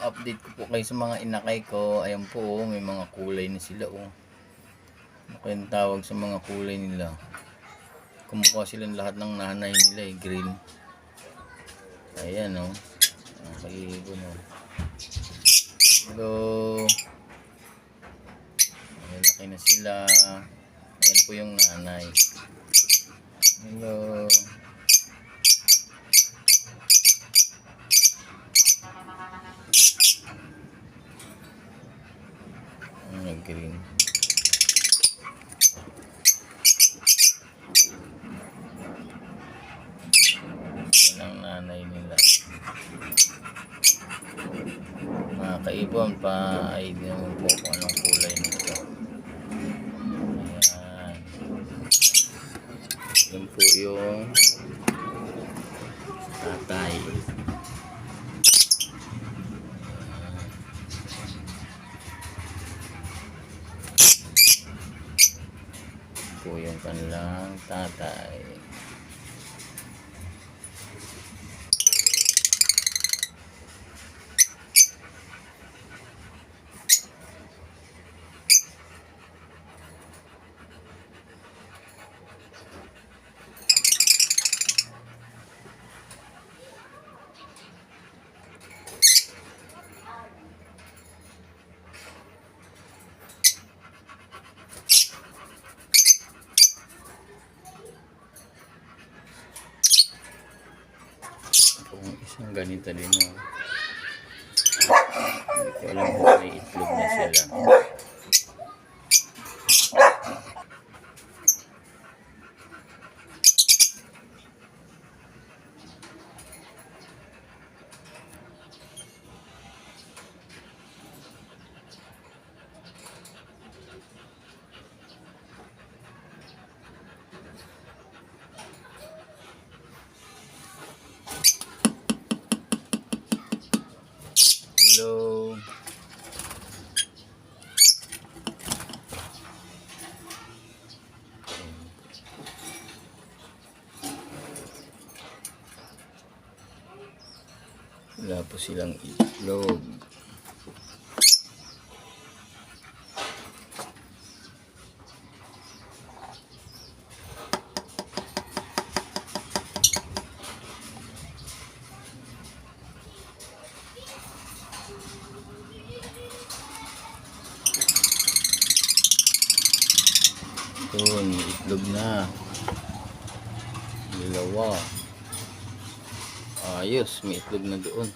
update ko po kayo sa mga inakay ko. Ayan po, oh, may mga kulay na sila. Oh. Ano yung tawag sa mga kulay nila? Kumukha silang lahat ng nanay nila, eh, green. Ayan, oh. Nakaigo na. Hello. Ayan, laki na sila. Ayan po yung nanay. Hello. Green. Yan ang nanay nila. Mga kaibon pa ay naman po kung anong kulay nito. Ayan. Yan po yung tatay. Po yung kanilang tatay. Kung isang ganito din, oh. Hindi ko alam kung may itlog na sila. Hello. Wala po silang itlog. Ito, may itlog na. Dalawa. Ayos, may itlog na doon.